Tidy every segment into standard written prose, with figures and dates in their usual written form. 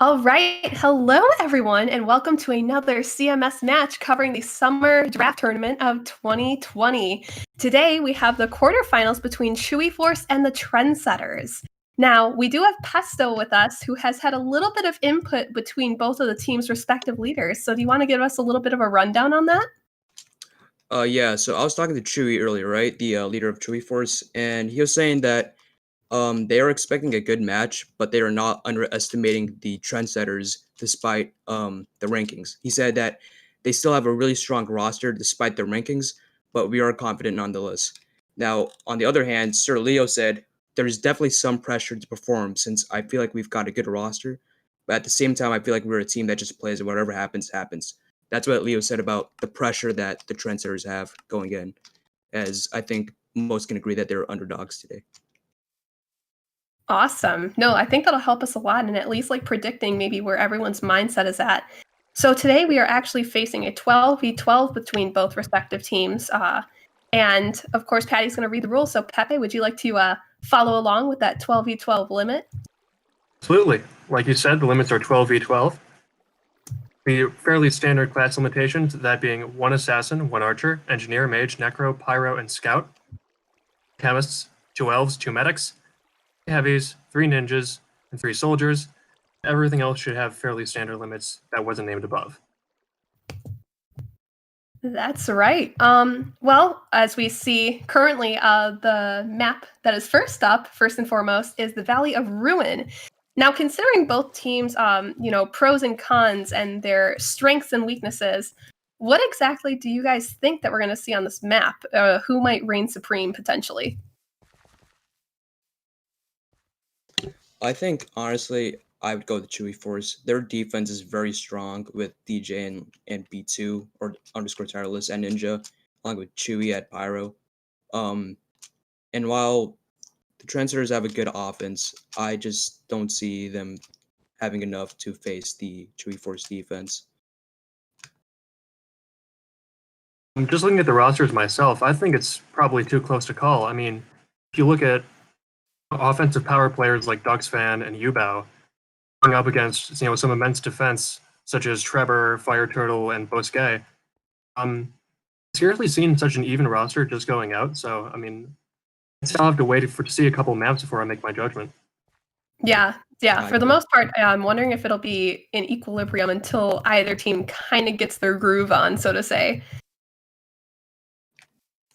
All right. Hello, everyone, and welcome to another CMS match covering the Summer Draft Tournament of 2020. Today, we have the quarterfinals between Choowie Force and the Trendsetters. Now, we do have Pesto with us, who has had a little bit of input between both of the team's respective leaders. So do you want to give us a little bit of a rundown on that? Yeah, so I was talking to Choowie earlier, right? The leader of Choowie Force, and he was saying that they are expecting a good match, but they are not underestimating the Trendsetters despite the rankings. He said that they still have a really strong roster despite their rankings, but we are confident nonetheless. Now, on the other hand, Sir Leo said there's definitely some pressure to perform since I feel like we've got a good roster, but at the same time, I feel like we're a team that just plays and whatever happens, happens. That's what Leo said about the pressure that the Trendsetters have going in, as I think most can agree that they're underdogs today. Awesome. No, I think that'll help us a lot in at least predicting maybe where everyone's mindset is at. So today we are actually facing a 12v12 between both respective teams. And of course, Patty's going to read the rules. So Pepe, would you like to follow along with that 12v12 limit? Absolutely. Like you said, the limits are 12v12. The fairly standard class limitations, that being 1 assassin, 1 archer, engineer, mage, necro, pyro, and scout. Chemists, 2 elves, 2 medics, 3 heavies, 3 ninjas, and 3 soldiers. Everything else should have fairly standard limits that wasn't named above. That's right. Well, as we see currently, the map that is first and foremost, is the Valley of Ruin. Now, considering both teams, pros and cons and their strengths and weaknesses, what exactly do you guys think that we're going to see on this map? Who might reign supreme potentially? I think, honestly, I would go with Choowie Force. Their defense is very strong with DJ and B2 or underscore tireless and Ninja, along with Choowie at Pyro. And while the Trendsetters have a good offense, I just don't see them having enough to face the Choowie Force defense. I'm just looking at the rosters myself. I think it's probably too close to call. I mean, if you look at offensive power players like Duxfan and Ubao going up against some immense defense such as Trevor, Fire Turtle, and Bosquet, scarcely seen such an even roster just going out. So I mean, I still have to wait to see a couple maps before I make my judgment. Yeah. For the most part, I'm wondering if it'll be in equilibrium until either team kind of gets their groove on, so to say.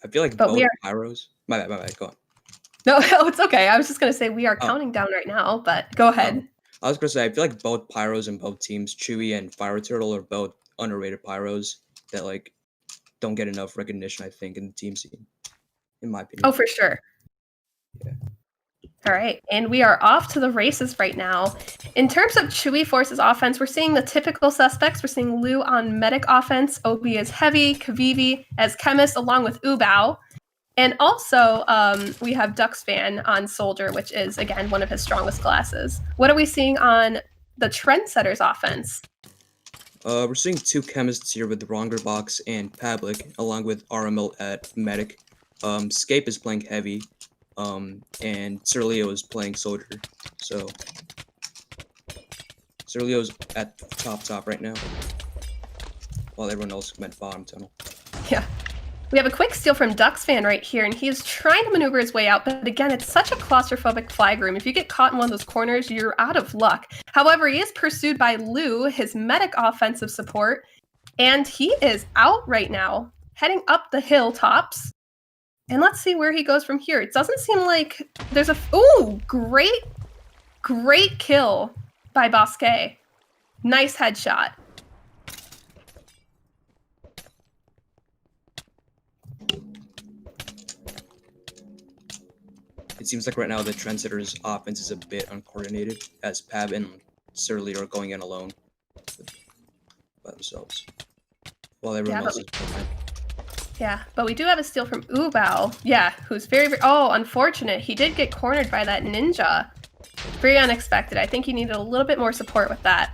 I feel like both Pyros. My bad. Go on. No, it's okay. I was just going to say we are counting down right now, but go ahead. I was going to say, I feel like both Pyros and both teams, Choowie and Fire Turtle, are both underrated Pyros that, don't get enough recognition, I think, in the team scene, in my opinion. Oh, for sure. Yeah. All right, and we are off to the races right now. In terms of Choowie Force's offense, we're seeing the typical suspects. We're seeing Lou on medic offense, Obi as heavy, Kavivi as chemist, along with Ubao. And also, we have Duxfan on soldier, which is, again, one of his strongest classes. What are we seeing on the Trendsetters offense? We're seeing 2 chemists here with Rongerbox and Pavlik, along with RML at medic. Scape is playing heavy. And Sir Leo is playing soldier, so Sir Leo's at top right now, while everyone else went bottom tunnel. Yeah. We have a quick steal from Duxfan right here, and he is trying to maneuver his way out, but again, it's such a claustrophobic flag room. If you get caught in one of those corners, you're out of luck. However, he is pursued by Lou, his medic offensive support, and he is out right now, heading up the hilltops. And let's see where he goes from here. It doesn't seem like there's a... Ooh, great kill by Bosquet. Nice headshot. It seems like right now the Trendsetters' offense is a bit uncoordinated, as Pav and Sir Leo are going in alone by themselves, while everyone else is behind. Yeah, but we do have a steal from Ubao. Yeah, who's very... Oh, unfortunate. He did get cornered by that ninja. Very unexpected. I think he needed a little bit more support with that.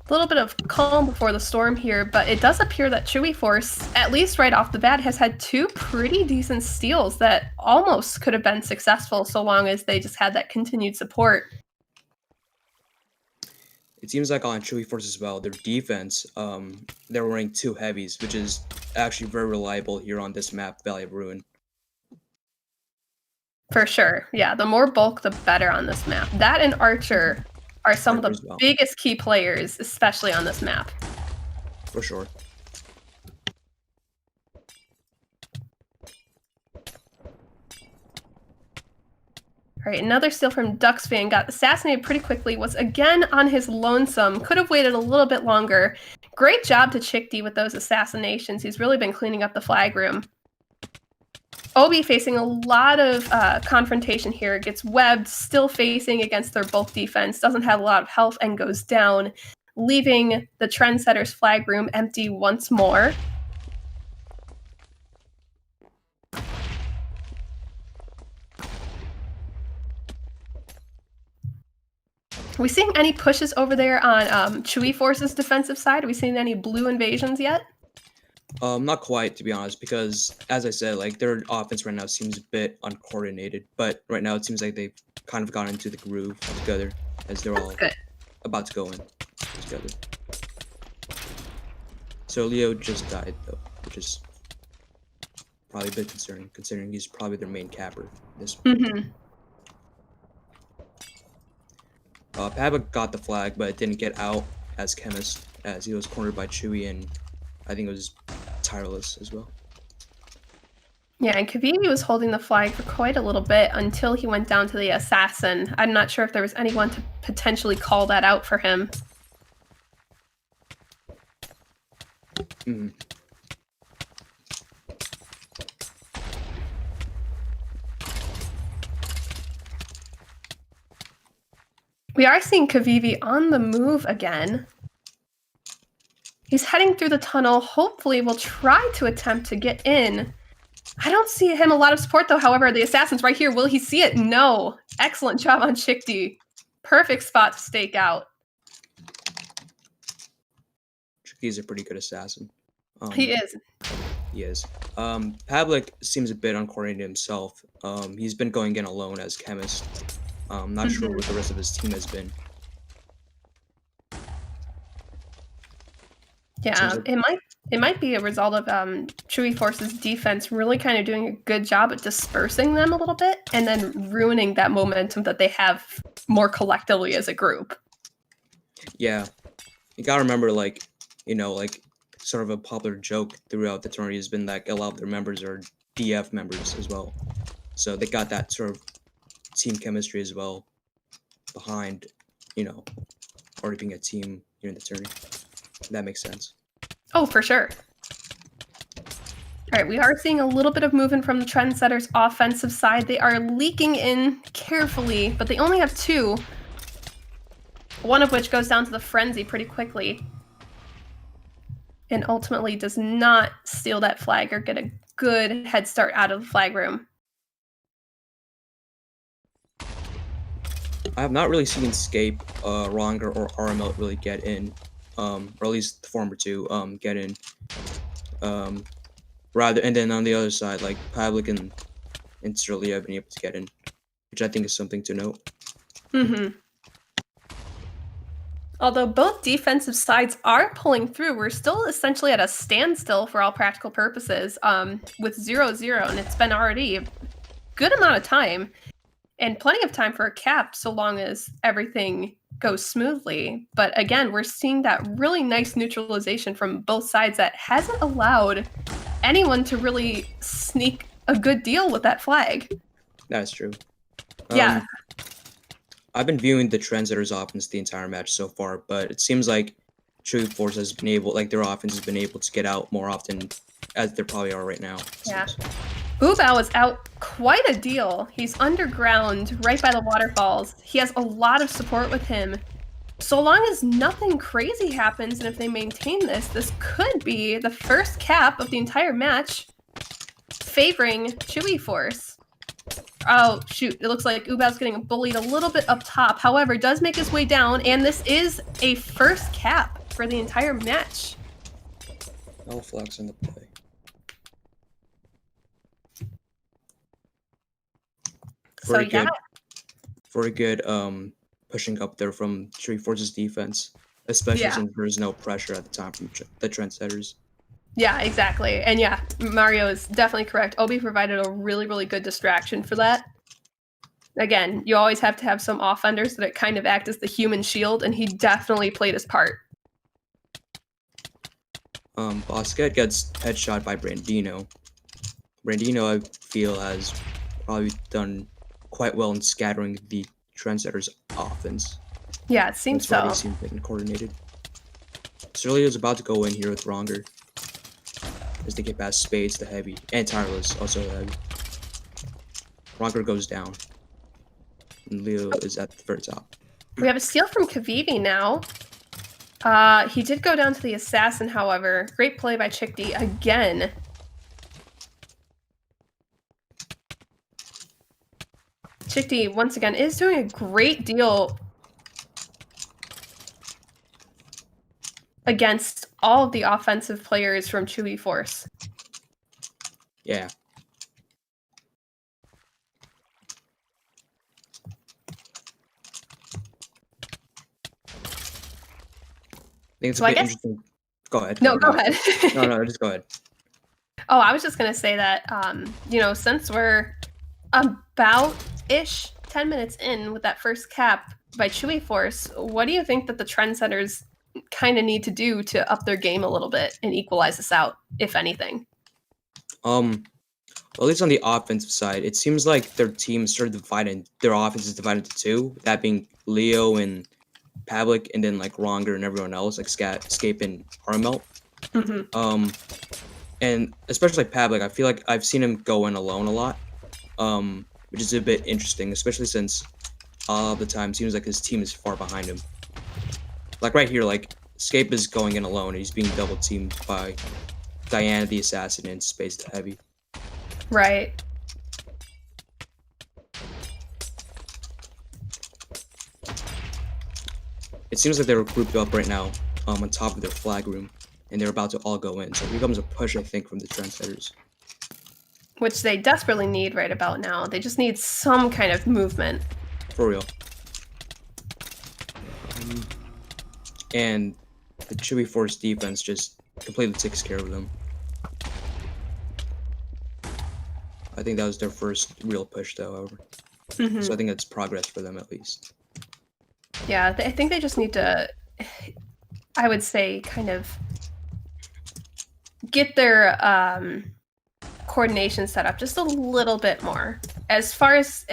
A little bit of calm before the storm here, but it does appear that Choowie Force, at least right off the bat, has had 2 pretty decent steals that almost could have been successful so long as they just had that continued support. It seems like on Choowie Force as well, their defense, they're running 2 heavies, which is actually very reliable here on this map, Valley of Ruin. For sure. Yeah, the more bulk, the better on this map. That and Archer are some of the biggest key players, especially on this map. For sure. All right, another steal from Ducks fan, got assassinated pretty quickly, was again on his lonesome, could have waited a little bit longer. Great job to Chickdee with those assassinations. He's really been cleaning up the flag room. Obi facing a lot of confrontation here, gets webbed, still facing against their bulk defense, doesn't have a lot of health and goes down, leaving the Trendsetters flag room empty once more. Are we seeing any pushes over there on Choowie Force's defensive side? Are we seeing any blue invasions yet? Not quite, to be honest, because as I said, like their offense right now seems a bit uncoordinated. But right now it seems like they've kind of gotten into the groove together as they're all about to go in together. So Leo just died though, which is probably a bit concerning, considering he's probably their main capper. Pabba got the flag, but didn't get out as Chemist, as he was cornered by Choowie, and I think it was Tireless as well. Yeah, and Kavivi was holding the flag for quite a little bit until he went down to the assassin. I'm not sure if there was anyone to potentially call that out for him. We are seeing Kavivi on the move again. He's heading through the tunnel. Hopefully will try to attempt to get in. I don't see him a lot of support though. However, the assassin's right here. Will he see it? No. Excellent job on Chickdee. Perfect spot to stake out. Chickdee's a pretty good assassin. He is. He is. Pavlik seems a bit uncoordinated himself. He's been going in alone as Chemist. Not sure what the rest of his team has been. Yeah, it might be a result of Choowie Force's defense really kind of doing a good job at dispersing them a little bit and then ruining that momentum that they have more collectively as a group. Yeah, you gotta remember, like, you know, like sort of a popular joke throughout the tournament has been that a lot of their members are DF members as well, so they got that sort of team chemistry as well behind, you know, already being a team here in the tournament. That makes sense. Oh, for sure. All right, we are seeing a little bit of movement from the Trendsetters' offensive side. They are leaking in carefully, but they only have 2. One of which goes down to the Frenzy pretty quickly. And ultimately does not steal that flag or get a good head start out of the flag room. I have not really seen Scape, Ronger, or RML really get in. Or at least the former 2 get in. Rather, and then on the other side, like Pavlik and Sterling have been able to get in, which I think is something to note. Although both defensive sides are pulling through, we're still essentially at a standstill for all practical purposes, with 0-0, and it's been already a good amount of time, and plenty of time for a cap, so long as everything goes smoothly. But again, we're seeing that really nice neutralization from both sides that hasn't allowed anyone to really sneak a good deal with that flag. That's true. Yeah. I've been viewing the Trendsetters offense the entire match so far, but it seems like Choowie Force has been able, like their offense has been able to get out more often as they probably are right now. Yeah. Ubao is out quite a deal. He's underground right by the waterfalls. He has a lot of support with him. So long as nothing crazy happens, and if they maintain this, this could be the first cap of the entire match favoring Choowie Force. Oh, shoot. It looks like Ubao's getting bullied a little bit up top. However, does make his way down, and this is a first cap for the entire match. No flex in the play. So yeah, Very good pushing up there from Choowie Force's defense, especially since there's no pressure at the time from the Trendsetters. yeah, exactly. And yeah, Mario is definitely correct. Obi provided a really, really good distraction for that. Again, you always have to have some offenders that kind of act as the human shield, and he definitely played his part. Bosquet gets headshot by Brandino. Brandino, I feel, has probably done quite well in scattering the Trendsetters' offense. Yeah, it seems That's why so. they seem getting coordinated. Celia is about to go in here with Ronger as they get past Spades, the heavy, and Tireless, also the heavy. Ronger goes down, and Leo is at the very top. We have a steal from Kavivi now. He did go down to the assassin, however. Great play by Chickdee again. Chickdee, once again, is doing a great deal against all of the offensive players from Choowie Force. Yeah. I think it's a bit interesting. Go ahead. No, go ahead. No, just go ahead. Oh, I was just going to say that, since we're about-ish 10 minutes in with that first cap by Choowie Force, what do you think that the Trendsetters kind of need to do to up their game a little bit and equalize this out, if anything? Well, at least on the offensive side, it seems like their team's sort of divided. Their offense is divided into two, that being Leo and Pavlik, and then like Ronger and everyone else, like Scape and Armelt. Mm-hmm. And especially Pavlik, I feel like I've seen him go in alone a lot, which is a bit interesting, especially since all the time it seems like his team is far behind him. Like right here, like Scape is going in alone, and he's being double teamed by Diana the Assassin and Space the Heavy. Right. It seems like they're grouped up right now on top of their flag room, and they're about to all go in. So here comes a push, I think, from the Trendsetters. Which they desperately need right about now. They just need some kind of movement. For real. And the Choowie Force defense just completely takes care of them. I think that was their first real push, though, however. Mm-hmm. So I think that's progress for them, at least. Yeah, I think they just need to, I would say, kind of get their coordination set up just a little bit more. As far as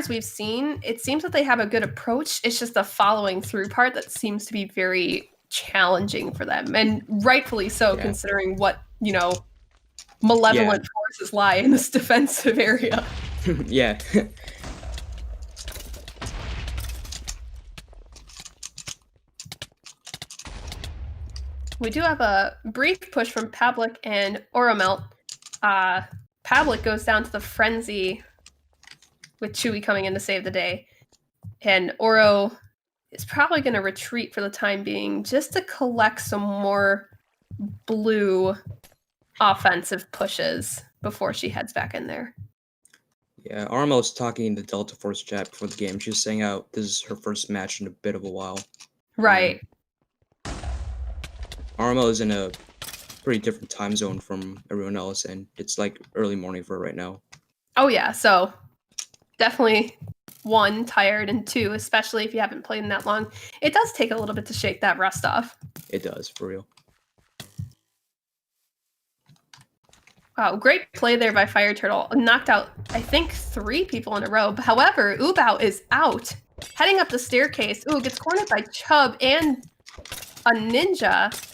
we've seen, it seems that they have a good approach. It's just the following through part that seems to be very challenging for them, and rightfully so, considering what malevolent forces lie in this defensive area. Yeah. We do have a brief push from Pavlik and Oromelt. Pavlik goes down to the frenzy with Choowie coming in to save the day. And Oro is probably going to retreat for the time being just to collect some more blue offensive pushes before she heads back in there. Yeah, Armo was talking in the Delta Force chat before the game. She was saying how this is her first match in a bit of a while. Right. Armo is in a pretty different time zone from everyone else, and it's like early morning for her right now. Oh yeah, so definitely one, tired, and two, especially if you haven't played in that long, it does take a little bit to shake that rust off. It does, for real. Wow, great play there by Fire Turtle. Knocked out, I think, 3 people in a row. However, Ubao is out. Heading up the staircase. Ooh, gets cornered by Chubb and a ninja.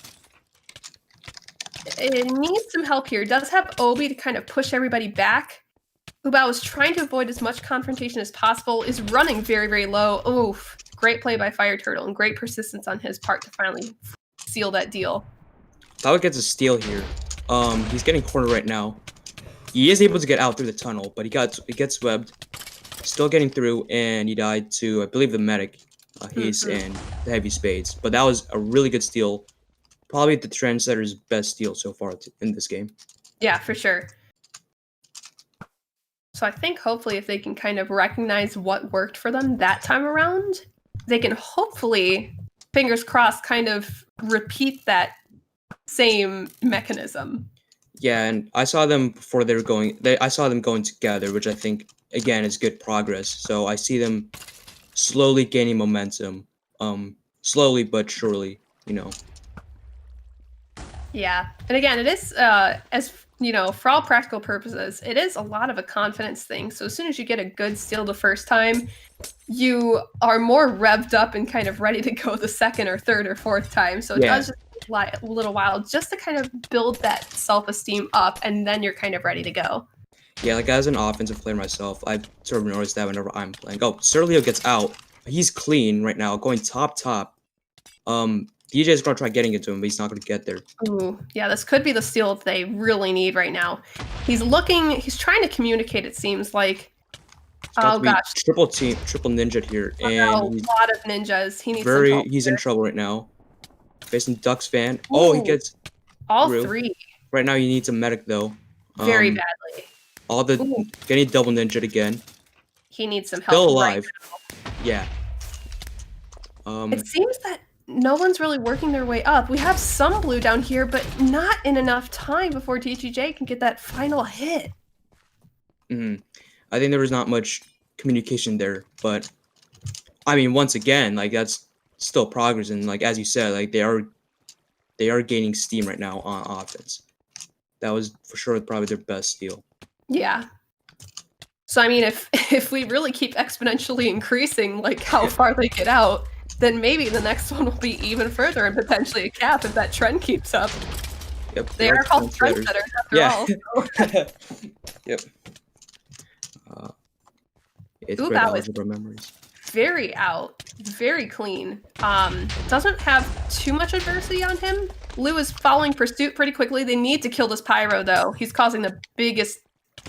It needs some help here. Does have Obi to kind of push everybody back. Ubao is trying to avoid as much confrontation as possible, is running very, very low. Oof. Great play by Fire Turtle and great persistence on his part to finally seal that deal. Tyler gets a steal here. He's getting cornered right now. He is able to get out through the tunnel, but he gets webbed. Still getting through, and he died to, I believe, the medic, Hayes and the Heavy Spades. But that was a really good steal probably the Trendsetters' best steal so far in this game. Yeah, for sure. So I think hopefully if they can kind of recognize what worked for them that time around, they can hopefully, fingers crossed, kind of repeat that same mechanism. Yeah, and I saw them before they were going. I saw them going together, which I think again is good progress. So I see them slowly gaining momentum, slowly but surely. Yeah. And again, it is, as you know, for all practical purposes, it is a lot of a confidence thing. So as soon as you get a good steal the first time, you are more revved up and kind of ready to go the second or third or fourth time. So it Yeah. does just take a little while just to kind of build that self-esteem up, and then you're kind of ready to go. Yeah, like as an offensive player myself, I sort of noticed that whenever I'm playing. Oh, Serlio gets out. He's clean right now, going top. DJ's gonna try getting it to him, but he's not gonna get there. Ooh, yeah, this could be the steal that they really need right now. He's trying to communicate, it seems like. It's about Oh to be gosh, triple ninja here, a and he's lot of ninjas. He needs some help he's in here. trouble right now. Facing Ducks fan. Oh, he Ooh. gets All through. three Right now he needs a medic though. very badly. All the Ooh. getting double ninja again. He needs some help. Still right alive. Yeah. It seems that no one's really working their way up. We have some blue down here, but not in enough time before TGJ can get that final hit. I think there was not much communication there, but I mean, once again, like that's still progress, and like as you said, like they are gaining steam right now on offense. That was for sure probably their best steal. Yeah. So I mean, if we really keep exponentially increasing like how far they get out, then maybe the next one will be even further and potentially a cap if that trend keeps up. Yep. They are called Trendsetters after all. So. Yep. It's Ooh, great that was algebra memories. very out, very clean. Doesn't have too much adversity on him. Lou is following pursuit pretty quickly. They need to kill this pyro though. He's causing the biggest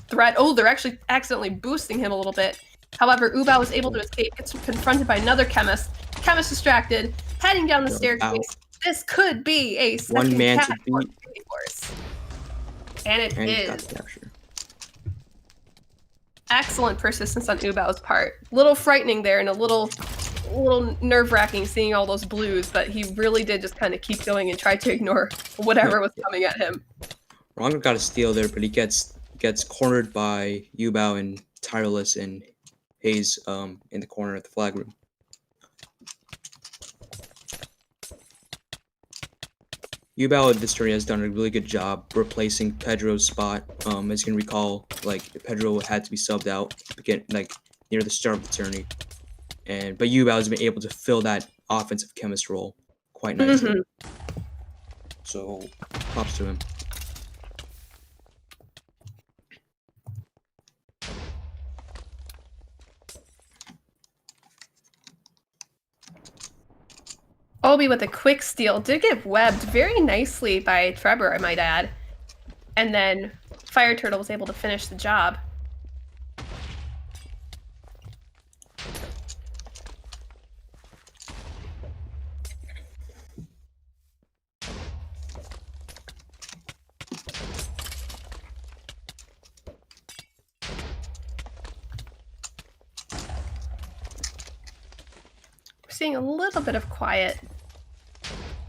threat. Oh, they're actually accidentally boosting him a little bit. However, Ubao was able to escape, gets confronted by another chemist. Chemist distracted, heading down the staircase. Out. This could be a second One man cat to beat. force. And it And he got is. the capture. Excellent persistence on Ubao's part. Little frightening there and a little nerve-wracking seeing all those blues, but he really did just kind of keep going and try to ignore whatever was coming at him. Rongo got a steal there, but he gets cornered by Ubao and Tireless and Hayes in the corner of the flag room. Ubao this turn has done a really good job replacing Pedro's spot. As you can recall, like Pedro had to be subbed out again, like near the start of the tourney, but Ubao has been able to fill that offensive chemist role quite nicely. So props to him. Obi with a quick steal did get webbed very nicely by Trevor, I might add. And then Fire Turtle was able to finish the job. We're seeing a little bit of quiet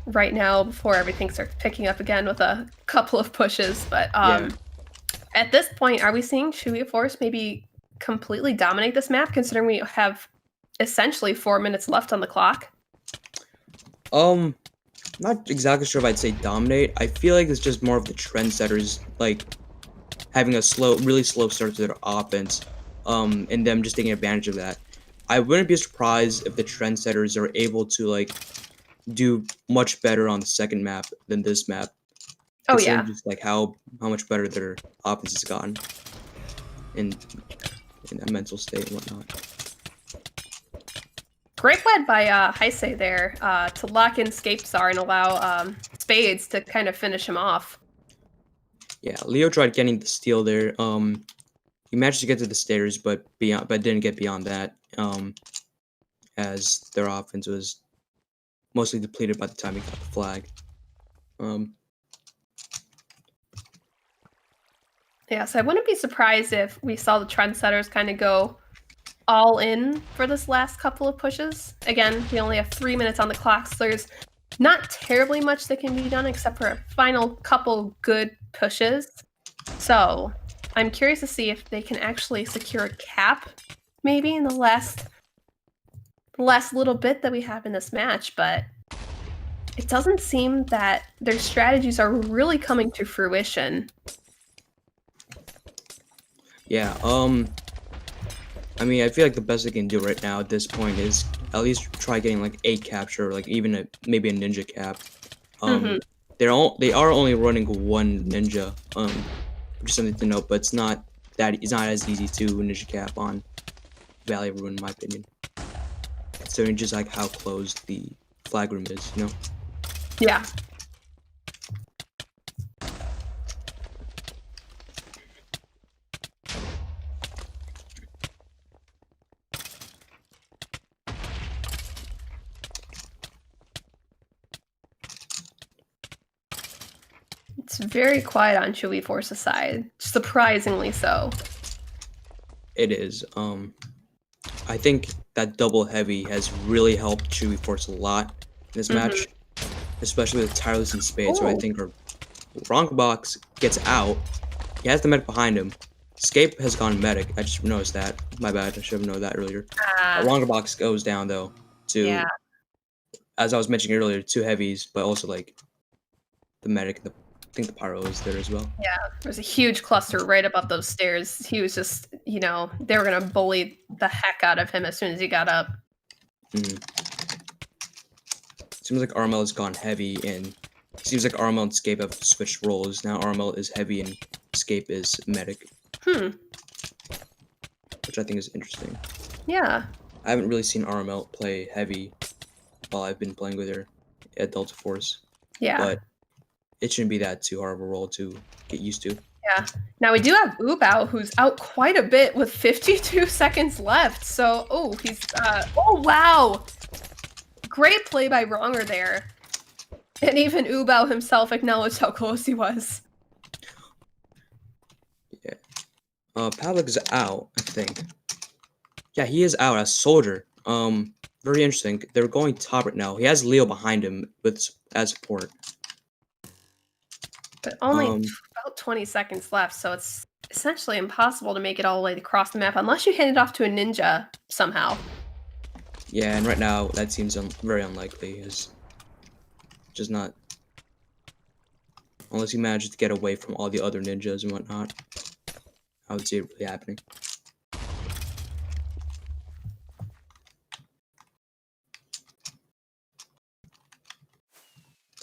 right now before everything starts picking up again with a couple of pushes. But at this point, are we seeing Choowie Force maybe completely dominate this map, considering we have essentially 4 minutes left on the clock? Not exactly sure if I'd say dominate. I feel like it's just more of the Trendsetters, like having a really slow start to their offense, and them just taking advantage of that. I wouldn't be surprised if the Trendsetters are able to like do much better on the second map than this map. Oh yeah, just like how much better their offense has gotten in that mental state and whatnot. great wed by Heisei there to lock in Scapesar and allow Spades to kind of finish him off. Yeah, Leo tried getting the steal there. He managed to get to the stairs, but didn't get beyond that. As their offense was mostly depleted by the time he got the flag. Yeah, so I wouldn't be surprised if we saw the Trendsetters kind of go all in for this last couple of pushes. Again, we only have 3 minutes on the clock, so there's not terribly much that can be done except for a final couple good pushes. So I'm curious to see if they can actually secure a cap maybe in the last little bit that we have in this match, but it doesn't seem that their strategies are really coming to fruition. Yeah, I mean, I feel like the best they can do right now at this point is at least try getting like a capture, like even maybe a ninja cap. They are only running one ninja, which is something to note, but it's not as easy to ninja cap on Valley of Ruin, in my opinion. Considering just like how closed the flag room is, you know? Yeah. It's very quiet on Choowie Force's side, surprisingly so. It is. I think that double heavy has really helped Choowie Force a lot in this match, especially with Tireless and Spades, who I think are wrong box gets out. He has the medic behind him. Escape has gone medic. I just noticed that. My bad. I should have known that earlier. Wrong box goes down though to, as I was mentioning earlier, 2 heavies, but also like the medic. I think the pyro is there as well. Yeah, there's a huge cluster right above those stairs. He was just, you know, they were gonna bully the heck out of him as soon as he got up. Seems like Armel has gone heavy, and seems like Armel and Escape have switched roles. Now Armel is heavy and Escape is medic. Which I think is interesting. Yeah. I haven't really seen Armel play heavy while I've been playing with her at Delta Force. Yeah. But it shouldn't be that too hard of a role to get used to. Yeah. Now we do have Ubao, who's out quite a bit with 52 seconds left. So, he's, oh, wow. Great play by Wronger there. And even Ubao himself acknowledged how close he was. Yeah. Pavlik is out, I think. Yeah, he is out as Soldier. Very interesting. They're going top right now. He has Leo behind him as support. But only about 20 seconds left, so it's essentially impossible to make it all the way across the map unless you hand it off to a ninja somehow. Yeah, and right now that seems very unlikely. It's just not, unless he manages to get away from all the other ninjas and whatnot. I would see it really happening.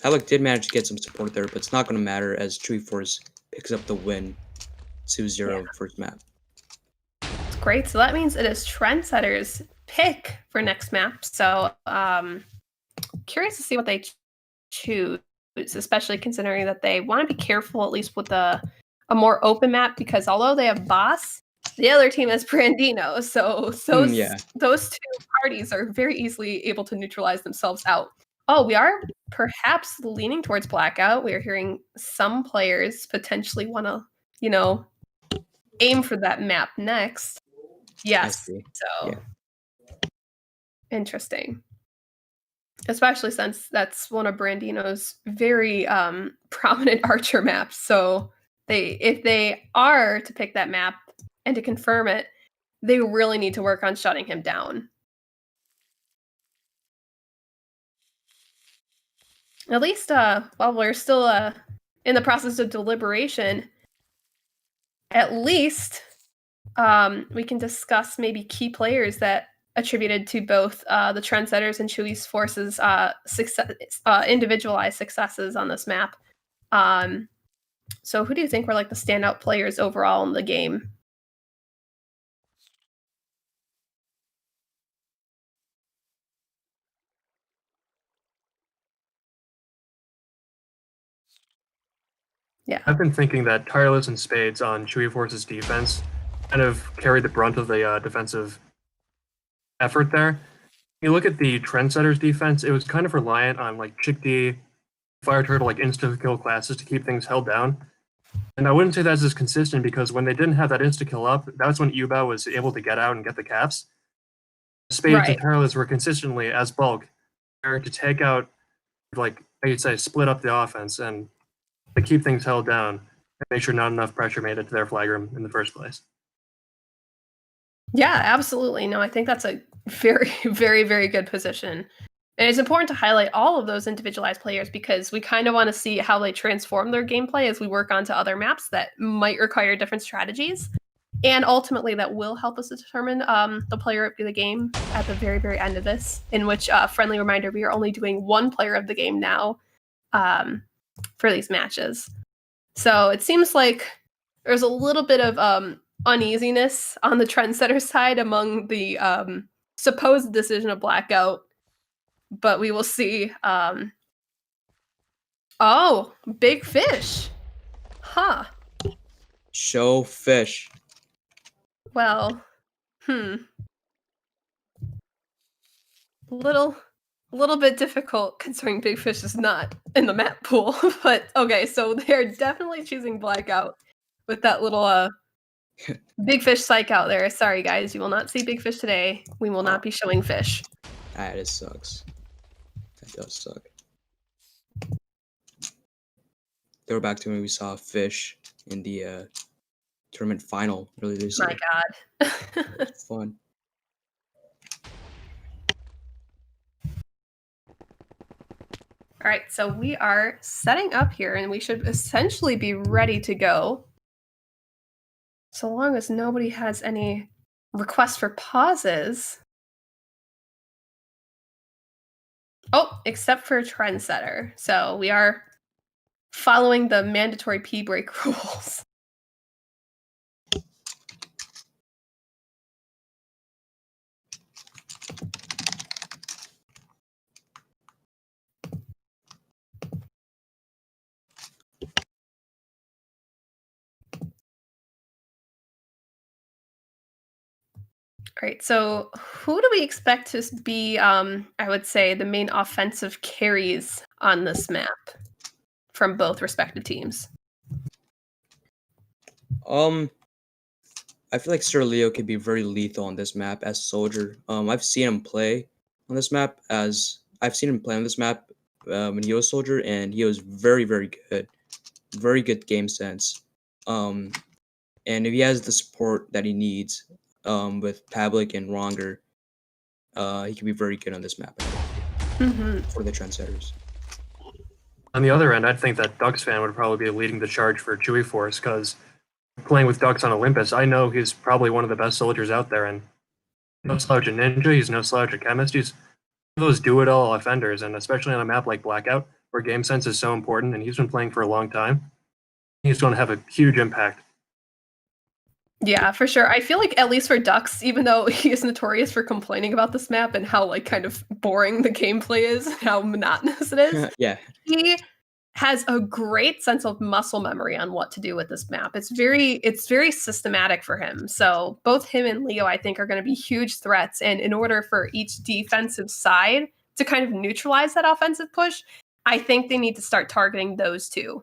Alec did manage to get some support there, but it's not going to matter as Choowie Force picks up the win 2-0 first map. It's great. So that means it is Trendsetters' pick for next map. So curious to see what they choose, especially considering that they want to be careful at least with a more open map, because although they have Boss, the other team has Brandino. So those two parties are very easily able to neutralize themselves out. Oh, we are perhaps leaning towards Blackout. We are hearing some players potentially want to, you know, aim for that map next. Yes. So interesting. Especially since that's one of Brandino's very prominent archer maps. So if they are to pick that map and to confirm it, they really need to work on shutting him down. At least while we're still in the process of deliberation, at least we can discuss maybe key players that attributed to both the Trendsetters and Choowie Force's individualized successes on this map. So who do you think were like the standout players overall in the game? Yeah. I've been thinking that Tireless and Spades on Choowie Force's defense kind of carried the brunt of the defensive effort there. You look at the Trendsetters defense, it was kind of reliant on like Chick D Fire Turtle like insta-kill classes to keep things held down. And I wouldn't say that's as consistent because when they didn't have that insta-kill up, that's when Yubao was able to get out and get the caps. Spades and Perilous were consistently as bulk to take out, like I'd say, split up the offense and to keep things held down and make sure not enough pressure made it to their flag room in the first place. Yeah, absolutely. No, I think that's a very, very, very good position. And it's important to highlight all of those individualized players because we kind of want to see how they transform their gameplay as we work onto other maps that might require different strategies. And ultimately, that will help us to determine the player of the game at the very, very end of this, in which, friendly reminder, we are only doing one player of the game now for these matches. So it seems like there's a little bit of uneasiness on the Trendsetter side among the supposed decision of Blackout, but we will see. Oh, big fish. Huh. Show fish. Well, little bit difficult considering Big Fish is not in the map pool. But okay, so they're definitely choosing Blackout with that little Big Fish psych out there. Sorry guys, you will not see Big Fish today. We will not be showing fish. That sucks. That does suck. They were back to when we saw fish in the tournament final earlier this year. My God. Fun. All right, so we are setting up here and we should essentially be ready to go. So long as nobody has any requests for pauses. Oh, except for Trendsetter. So we are following the mandatory pee break rules. All right, so who do we expect to be, I would say, the main offensive carries on this map from both respective teams? I feel like Sir Leo could be very lethal on this map as Soldier. I've seen him play on this map when he was Soldier, and he was very, very good. Very good game sense. And if he has the support that he needs, with Pavlik and Ronger, he can be very good on this map for the Trendsetters. On the other end, I'd think that Ducks fan would probably be leading the charge for Choowie Force because playing with Ducks on Olympus, I know he's probably one of the best soldiers out there, and no slouch at Ninja, he's no slouch at Chemist, he's one of those do-it-all offenders, and especially on a map like Blackout, where game sense is so important, and he's been playing for a long time, he's going to have a huge impact. Yeah, for sure. I feel like at least for Ducks, even though he is notorious for complaining about this map and how like kind of boring the gameplay is, and how monotonous it is, Yeah. he has a great sense of muscle memory on what to do with this map. It's very systematic for him. So both him and Leo, I think, are going to be huge threats. And in order for each defensive side to kind of neutralize that offensive push, I think they need to start targeting those two.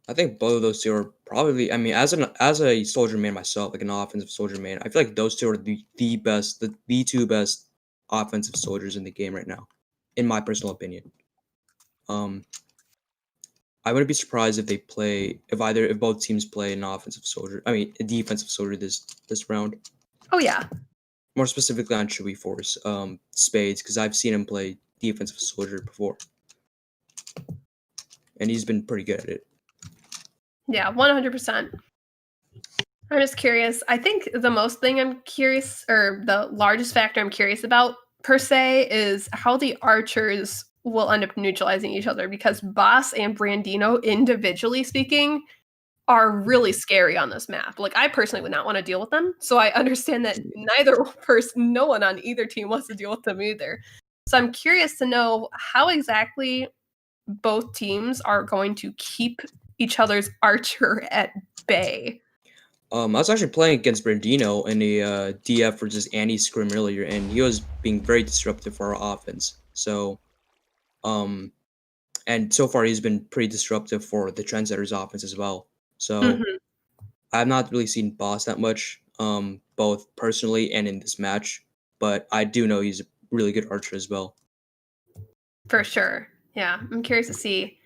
I think both of those two are probably. I mean, as a soldier main myself, like an offensive soldier main, I feel like those two are the two best offensive soldiers in the game right now, in my personal opinion. I wouldn't be surprised if both teams play an offensive soldier. I mean, a defensive soldier this round. Oh yeah. More specifically on Choowie Force, Spades, because I've seen him play defensive soldier before, and he's been pretty good at it. Yeah, 100%. I'm just curious. I think the most thing I'm curious, or the largest factor I'm curious about per se, is how the archers will end up neutralizing each other, because Boss and Brandino, individually speaking, are really scary on this map. Like, I personally would not want to deal with them, so I understand that no one on either team wants to deal with them either. So I'm curious to know how exactly both teams are going to keep each other's archer at bay. I was actually playing against Brandino in a DF versus Annie scrim earlier, and he was being very disruptive for our offense. So, And so far, he's been pretty disruptive for the Trendsetters offense as well. So Mhm. I've not really seen Boss that much, both personally and in this match. But I do know he's a really good archer as well. For sure. Yeah, I'm curious to see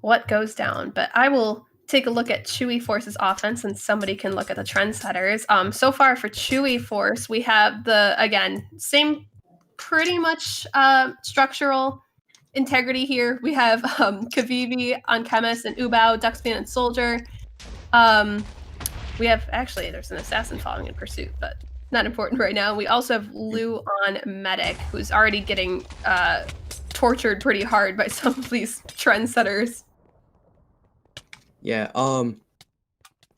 what goes down, but I will take a look at Choowie Force's offense and somebody can look at the Trendsetters. So far for Choowie Force, we have again, same pretty much structural integrity here. We have Kavivi on Chemist and Ubao, Duxman and Soldier. We have, actually, there's an assassin following in pursuit, but not important right now. We also have Lou on Medic, who's already getting tortured pretty hard by some of these Trendsetters. Yeah.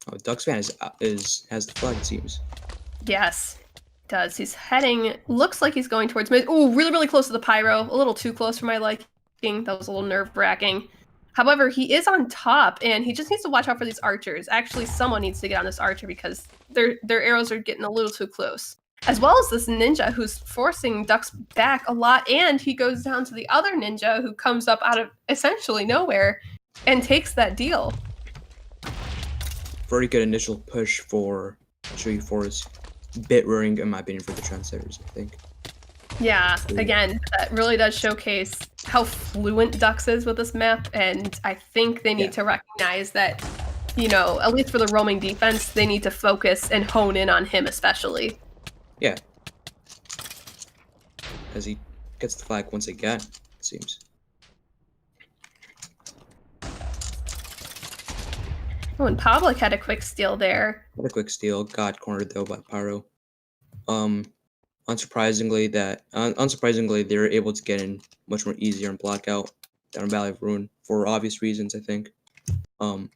Duxman has the flag, it seems. Yes, does. He's heading, looks like he's going towards mid. Oh, really, really close to the pyro. A little too close for my liking. That was a little nerve-wracking. However, he is on top, and he just needs to watch out for these archers. Actually, someone needs to get on this archer because their arrows are getting a little too close. As well as this ninja who's forcing Dux back a lot, and he goes down to the other ninja who comes up out of essentially nowhere and takes that deal. Very good initial push for Choowie Force. Bit worrying, in my opinion, for the Trendsetters, I think. Yeah, again, that really does showcase how fluent Dux is with this map, and I think they need to recognize that, you know, at least for the roaming defense, they need to focus and hone in on him especially. Yeah. As he gets the flag once again, it seems. Oh, and Pavlik had a quick steal there. What a quick steal. Got cornered, though, by Pyro. Unsurprisingly, they were able to get in much more easier and block out down in Valley of Ruin for obvious reasons, I think. I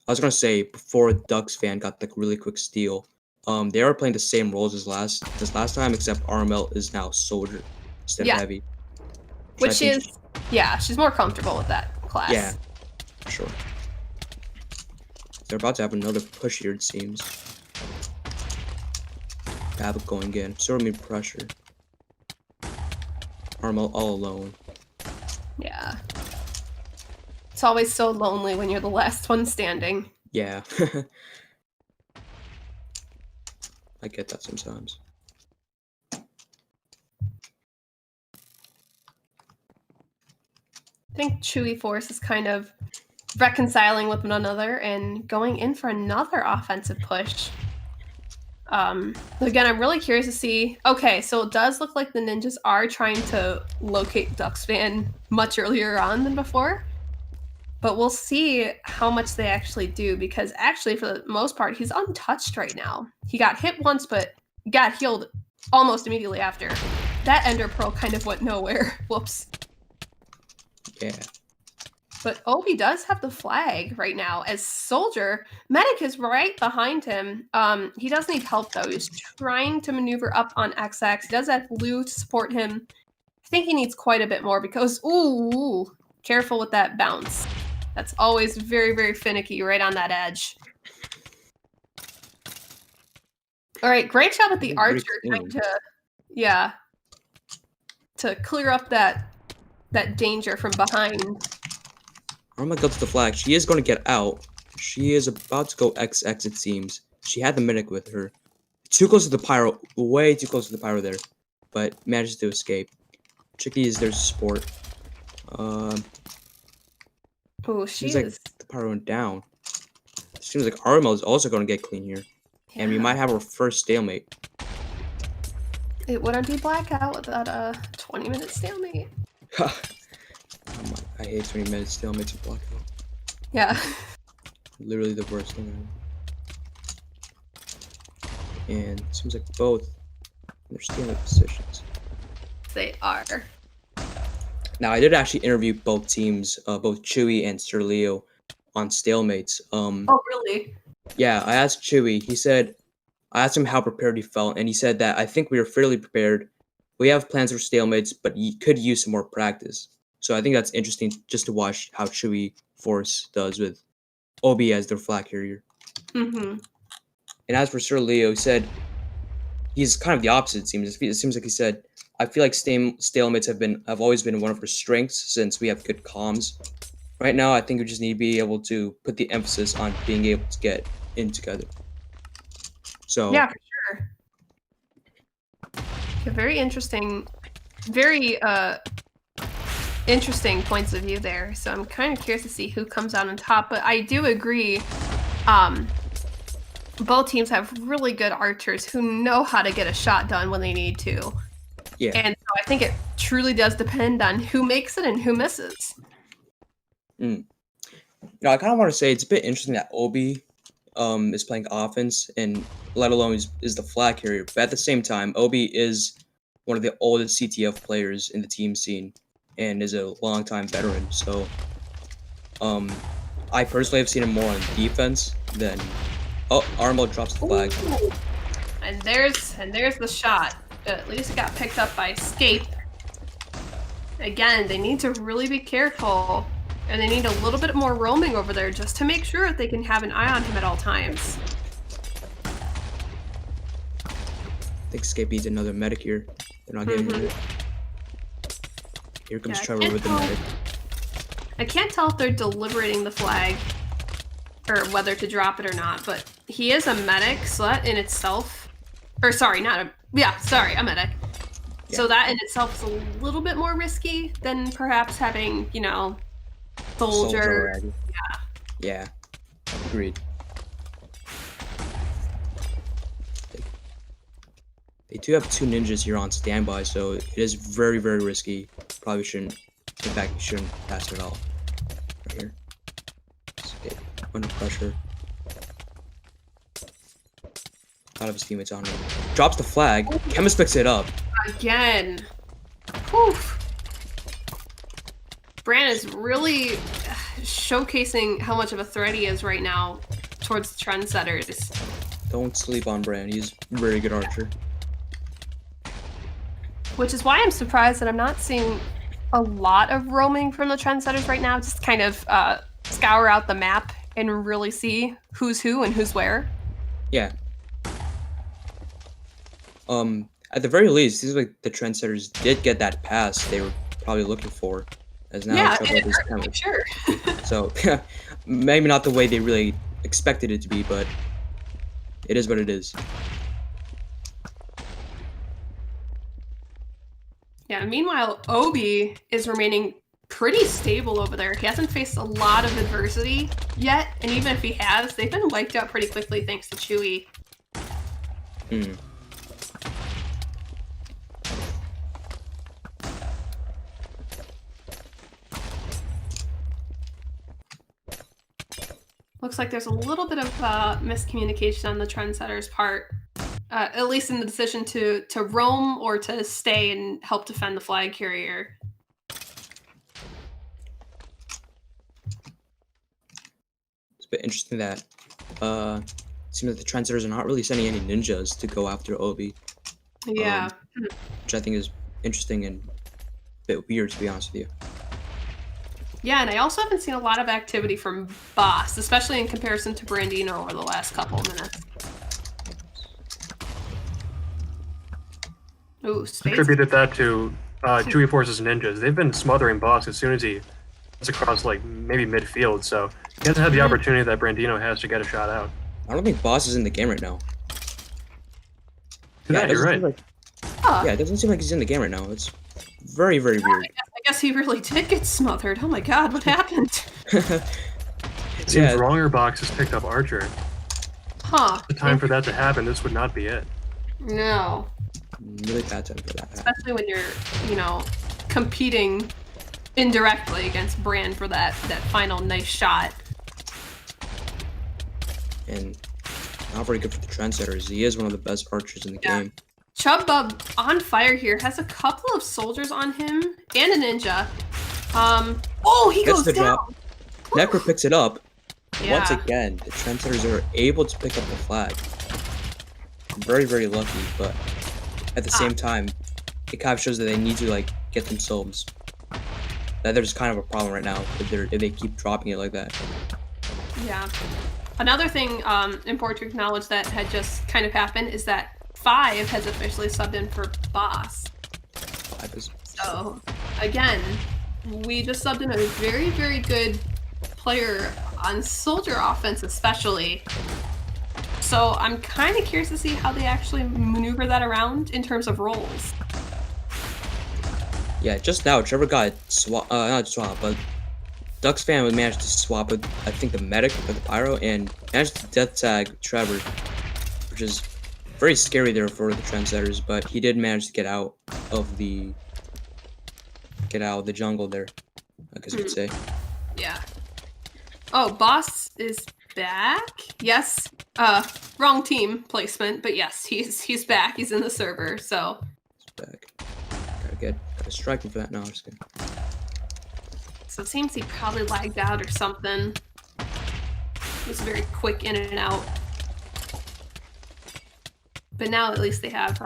was gonna say before Ducks fan got the really quick steal, they are playing the same roles as last time, except RML is now Soldier instead of Heavy. Which is, yeah, she's more comfortable with that class. Yeah, for sure. They're about to have another push here, it seems. Pavlik going in. So many pressure. RML all alone. Yeah. It's always so lonely when you're the last one standing. Yeah. I get that sometimes. I think Choowie Force is kind of reconciling with one another and going in for another offensive push. Again, I'm really curious to see. Okay, so it does look like the ninjas are trying to locate Duxfan much earlier on than before. But we'll see how much they actually do, because actually, for the most part, he's untouched right now. He got hit once, but got healed almost immediately after. That Ender Pearl kind of went nowhere. Whoops. Yeah. But Obi does have the flag right now as Soldier. Medic is right behind him. He does need help, though. He's trying to maneuver up on XX. He does have Lou to support him. I think he needs quite a bit more because, ooh, careful with that bounce. That's always very, very finicky right on that edge. All right, great job with the archer trying to clear up that danger from behind. Arma goes to the flag. She is going to get out. She is about to go XX, it seems. She had the Medic with her. Too close to the Pyro. Way too close to the Pyro there. But manages to escape. Chicky is there to support. Oh, she is. Like the Pyro went down. Seems like Arma is also going to get clean here. Yeah. And we might have our first stalemate. It wouldn't be blackout without a 20-minute stalemate. I hate 20-minute stalemates and blackout. Yeah. Literally the worst thing ever. And it seems like both in their stalemate positions. They are. Now, I did actually interview both teams, both Choowie and Sir Leo, on stalemates. Oh, really? Yeah, I asked Choowie. I asked him how prepared he felt, and he said that I think we are fairly prepared. We have plans for stalemates, but you could use some more practice. So I think that's interesting just to watch how Choowie Force does with Obi as their flag carrier. Mm-hmm. And as for Sir Leo, he said he's kind of the opposite, it seems. It seems like he said, I feel like stalemates have always been one of her strengths since we have good comms. Right now, I think we just need to be able to put the emphasis on being able to get in together. So Yeah, for sure. Okay, very interesting points of view there. So I'm kind of curious to see who comes out on top. But I do agree. Both teams have really good archers who know how to get a shot done when they need to. yeah, And so I think it truly does depend on who makes it and who misses. I kind of want to say it's a bit interesting that Obi is playing offense and let alone is the flag carrier. But at the same time, Obi is one of the oldest CTF players in the team scene and is a longtime veteran. So I personally have seen him more on defense than Armo drops the flag. Ooh. And there's the shot. But at least it got picked up by Escape. Again, they need to really be careful. And they need a little bit more roaming over there just to make sure that they can have an eye on him at all times. I think Escape needs another medic here. They're not getting it. Here comes Trevor with the medic. I can't tell if they're deliberating the flag or whether to drop it or not, but he is a medic, so that in itself... Or sorry, not a... Yeah, sorry, a medic. Yeah. So that in itself is a little bit more risky than perhaps having, you know, soldier. Yeah. Agreed. They do have 2 ninjas here on standby, so it is very, very risky. Probably shouldn't. In fact, you shouldn't pass it at all. Right here. Escape. Under pressure. A lot of his teammates on him. Drops the flag. Chemist picks it up. Again. Whew. Bran is really showcasing how much of a threat he is right now towards the Trendsetters. Don't sleep on Bran. He's a very good archer. Which is why I'm surprised that I'm not seeing a lot of roaming from the Trendsetters right now. Just kind of scour out the map and really see who's who and who's where. Yeah. At the very least, it seems like the Trendsetters did get that pass they were probably looking for. As now yeah, sure. So, maybe not the way they really expected it to be, but it is what it is. Yeah, meanwhile, Obi is remaining pretty stable over there. He hasn't faced a lot of adversity yet, and even if he has, they've been wiped out pretty quickly thanks to Choowie. Looks like there's a little bit of miscommunication on the Trendsetters' part, at least in the decision to roam or to stay and help defend the flag carrier. It's a bit interesting that it seems like the Trendsetters are not really sending any ninjas to go after Obi. Yeah. Which I think is interesting and a bit weird, to be honest with you. Yeah, and I also haven't seen a lot of activity from Boss, especially in comparison to Brandino over the last couple of minutes. Ooh, Spades. Attributed that to Choowie Force's ninjas. They've been smothering Boss as soon as he gets across, like, maybe midfield, so he hasn't had the opportunity that Brandino has to get a shot out. I don't think Boss is in the game right now. Yeah, you're right. Yeah, it doesn't seem like he's in the game right now. It's very, very weird. I guess he really did get smothered. Oh my god, what happened? It seems Wronger Box has picked up Archer. Huh. The time for that to happen, this would not be it. No. Really bad time for that. Especially when you're, you know, competing indirectly against Bran for that final nice shot. And not very good for the Trendsetters. He is one of the best archers in the game. Chubbub on fire here has a couple of soldiers on him and a ninja. Oh, he goes down. Drop. Necro picks it up. Yeah. Once again, the Trendsetters are able to pick up the flag. Very, very lucky, but at the same time, it kind of shows that they need to like get themselves. That there's kind of a problem right now if they keep dropping it like that. Yeah. Another thing important to acknowledge that had just kind of happened is that 5 has officially subbed in for Boss. So, again, we just subbed in a very, very good player on Soldier offense especially. So I'm kind of curious to see how they actually maneuver that around in terms of roles. Yeah, just now, Trevor got not swap, but Ducks fan would manage to swap with, I think, the medic with the pyro and managed to death tag Trevor, which is very scary there for the Trendsetters, but he did manage to get out of the jungle there, I guess you could say. Yeah. Oh, Boss is back? Yes. Wrong team placement, but yes, he's back. He's in the server, so. He's back. Gotta strike him for that. No, I'm just kidding. So it seems he probably lagged out or something. It was very quick in and out. But now at least they have,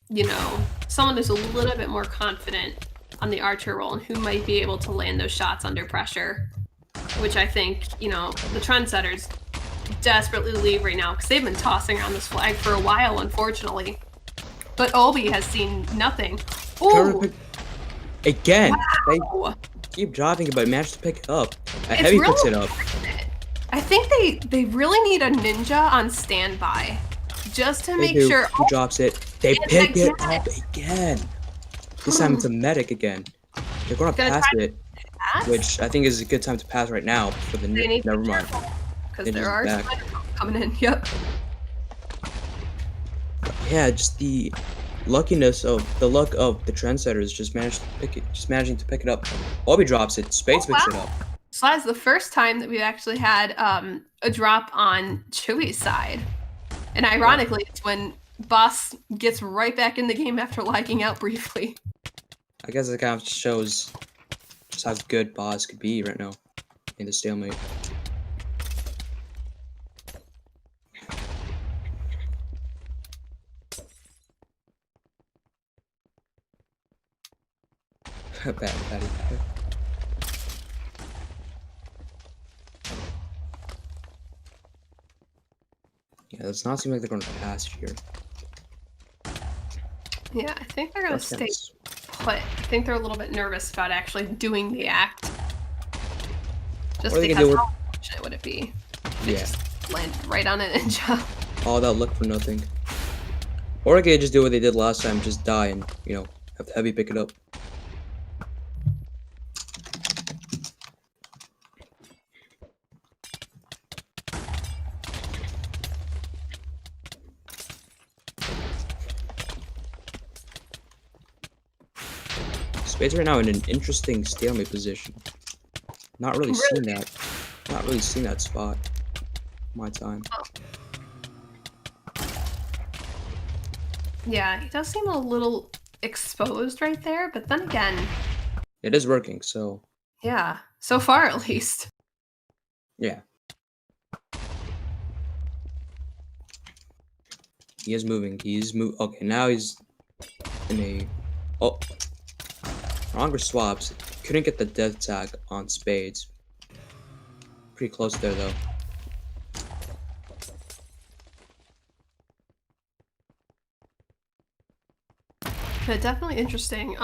you know, someone who's a little bit more confident on the archer role and who might be able to land those shots under pressure. Which I think, you know, the Trendsetters desperately leave right now because they've been tossing around this flag for a while, unfortunately. But Obi has seen nothing. Ooh! Again! Wow. They keep dropping it, but managed to pick it up. It's Heavy really picks it up. I think they really need a ninja on standby. Just to make sure. He drops it. They pick it up again. This time it's a medic again. They're gonna pass it. Which I think is a good time to pass right now for the never mind. Because there are some coming in. Yep. Yeah, just the luck of the Trendsetters just managing to pick it up. Obi drops it. Spades picks it up. So that's the first time that we've actually had a drop on Chooey's side, and ironically, it's when Boss gets right back in the game after lagging out briefly. I guess it kind of shows just how good Boss could be right now in the stalemate. Bad Patty. Yeah, it does not seem like they're going to pass here. Yeah, I think they're going to stay put. I think they're a little bit nervous about actually doing the act. Just because how unfortunate would it be? They just land right on a ninja. All that luck for nothing. Or they could just do what they did last time, just die and, you know, have the heavy pick it up. Spades right now in an interesting stalemate position. Not really seeing that. Not really seeing that spot. My time. Yeah, he does seem a little exposed right there, but then again, it is working, so. Yeah, so far at least. Yeah. He is moving. Okay, now he's in a. Oh. Longer swaps. Couldn't get the death tag on Spades. Pretty close there, though. But definitely interesting.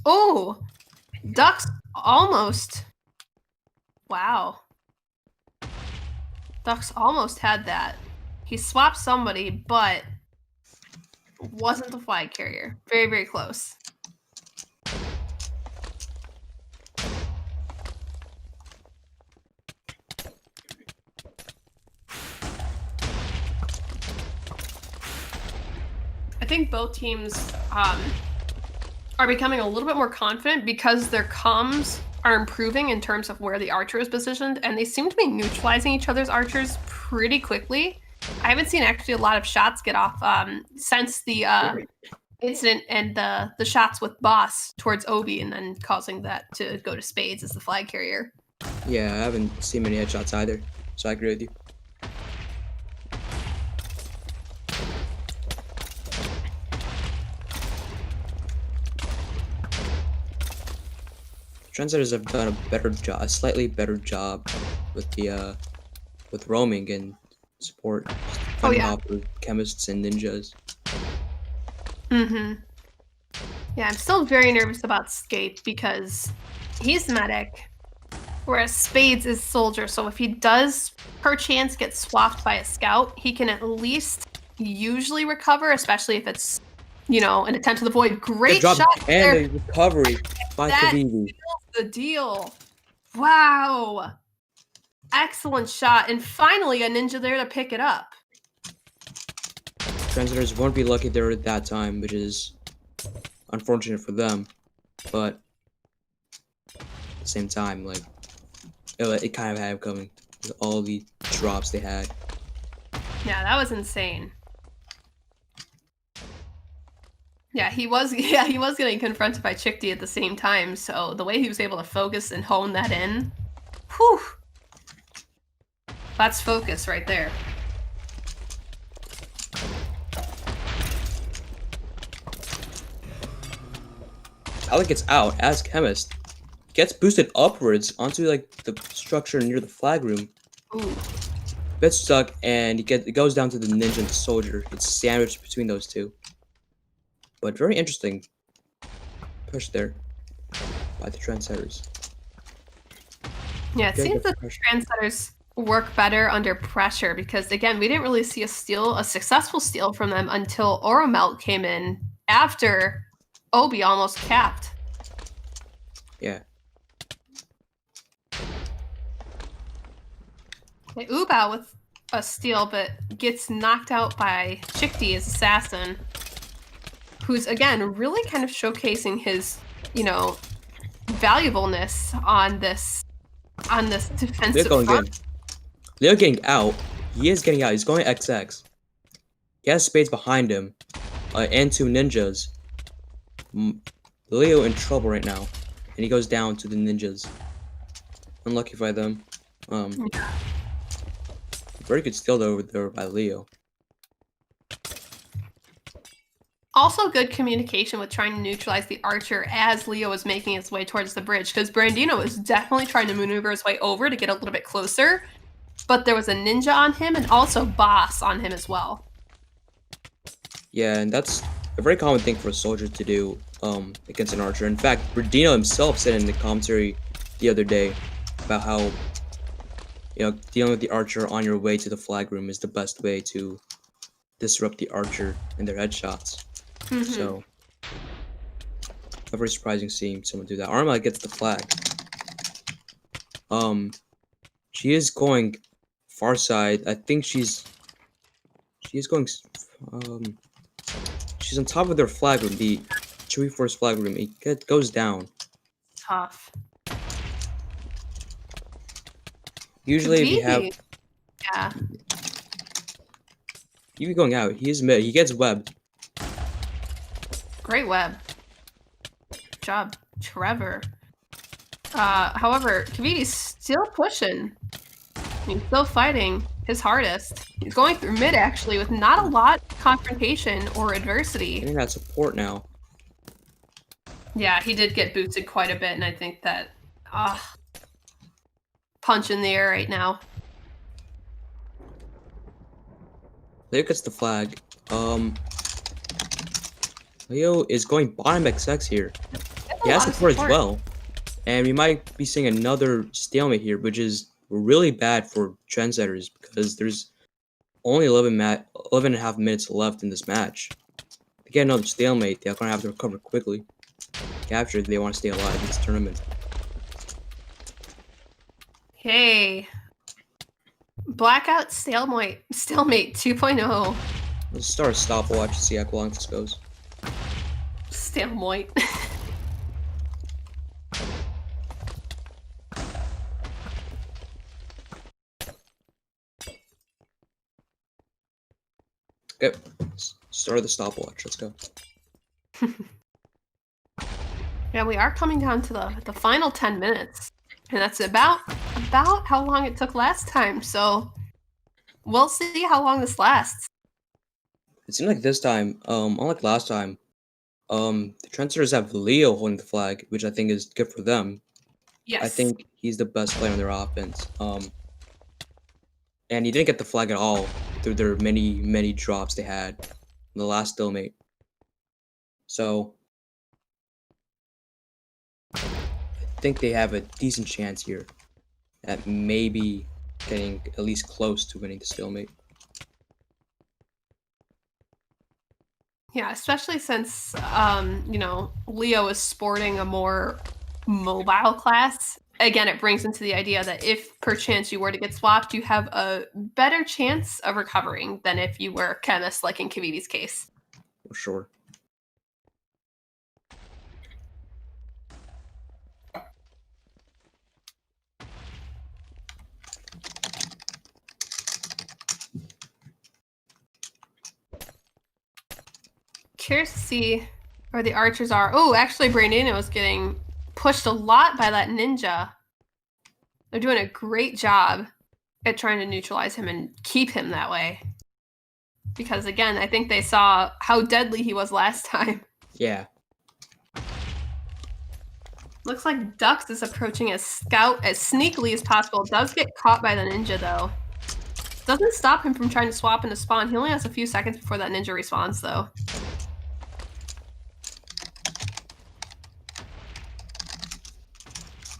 Oh! Ducks almost. Wow. Ducks almost had that. He swapped somebody, but wasn't the flag carrier. Very, very close. I think both teams are becoming a little bit more confident because their comms are improving in terms of where the archer is positioned, and they seem to be neutralizing each other's archers pretty quickly. I haven't seen actually a lot of shots get off since the incident and the shots with Boss towards Obi and then causing that to go to Spades as the flag carrier. Yeah, I haven't seen many headshots either, so I agree with you. Trendsetters have done a slightly better job with the with roaming and support. Oh yeah, with chemists and ninjas. Yeah, I'm still very nervous about Skate because he's medic, whereas Spades is soldier. So if he does perchance get swapped by a scout, he can at least usually recover, especially if it's, an attempt to the void. Great Good job shot and there. a recovery by That Kavini. seals the deal. Wow. Excellent shot. And finally, a ninja there to pick it up. Trendsetters won't be lucky there at that time, which is unfortunate for them. But at the same time, like, it kind of had it coming with all the drops they had. Yeah, that was insane. Yeah, he was getting confronted by Chick D at the same time, so the way he was able to focus and hone that in, whew. That's focus right there. Alec gets out as Chemist. Gets boosted upwards onto like the structure near the flag room. Ooh. Gets stuck and it goes down to the ninja and the soldier. It's sandwiched between those two. But very interesting push there by the Trendsetters. Yeah, it Gotta seems get the that pressure. Trendsetters work better under pressure because, again, we didn't really see a successful steal from them until Oromelt came in after Obi almost capped. Yeah. Okay, Ubao with a steal, but gets knocked out by Chickdee's assassin, who's, again, really kind of showcasing his, valuableness on this Leo defensive going front. in. Leo getting out. He is getting out. He's going XX. He has Spades behind him. And two ninjas. Leo in trouble right now. And he goes down to the ninjas. Unlucky by them. Very good steal over there by Leo. Also good communication with trying to neutralize the archer as Leo was making his way towards the bridge, because Brandino was definitely trying to maneuver his way over to get a little bit closer, but there was a ninja on him and also boss on him as well. Yeah, and that's a very common thing for a soldier to do against an archer. In fact, Brandino himself said in the commentary the other day about how dealing with the archer on your way to the flag room is the best way to disrupt the archer and their headshots. So, not very surprising seeing someone do that. Arma gets the flag. She is going far side. I think she is going. She's on top of their flag room, the Choowie Force flag room. It goes down. Tough. Usually, if you have. Yeah. You be going out. He is mid. He gets webbed. Great web. Good job, Trevor. However, Kaviti's still pushing. He's still fighting his hardest. He's going through mid, actually, with not a lot of confrontation or adversity. Getting that support now. Yeah, he did get boosted quite a bit, and I think that... punch in the air right now. Leo gets the flag. Leo is going bottom XX here. He has support as well. And we might be seeing another stalemate here, which is really bad for Trendsetters because there's only 11 and a half minutes left in this match. To get another stalemate, they're going to have to recover quickly. Capture if they want to stay alive in this tournament. Hey. Blackout Stalemate 2.0. Let's start a stopwatch and see how long this goes. Stalemate. Okay, start the stopwatch. Let's go. Yeah, we are coming down to the final 10 minutes. And that's about how long it took last time, so we'll see how long this lasts. It seemed like this time, unlike last time, the Trendsetters have Leo holding the flag, which I think is good for them. Yes. I think he's the best player on their offense. And he didn't get the flag at all through their many drops they had in the last stalemate. So think they have a decent chance here at maybe getting at least close to winning the stalemate. Yeah, especially since Leo is sporting a more mobile class. Again, it brings into the idea that if perchance you were to get swapped, you have a better chance of recovering than if you were chemist, like in Kaviti's case. For sure. Curious to see where the archers are. Oh, actually, Brandino is getting pushed a lot by that ninja. They're doing a great job at trying to neutralize him and keep him that way. Because again, I think they saw how deadly he was last time. Yeah. Looks like Dux is approaching as Scout as sneakily as possible. Does get caught by the ninja though. Doesn't stop him from trying to swap into spawn. He only has a few seconds before that ninja respawns though.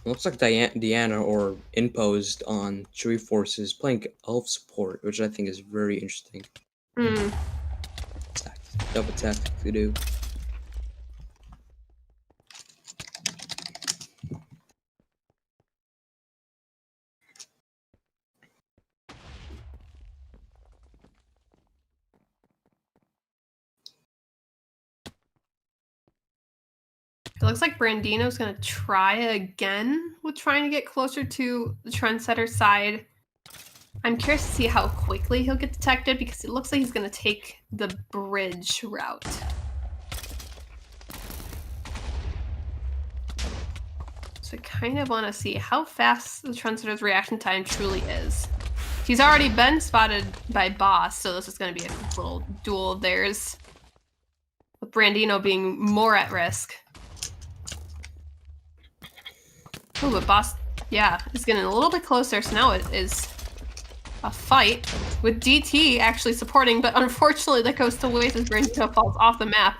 Looks like Deanna or Imposed on Choowie Forces playing elf support, which I think is very interesting. Double tactic to do. It looks like Brandino's going to try again with trying to get closer to the Trendsetter side. I'm curious to see how quickly he'll get detected because it looks like he's going to take the bridge route. So I kind of want to see how fast the Trendsetter's reaction time truly is. He's already been spotted by Boss, so this is going to be a little duel of theirs. With Brandino being more at risk. Oh, but Boss, yeah, is getting a little bit closer, so now it is a fight with DT actually supporting, but unfortunately that goes to waste as Brandino falls off the map.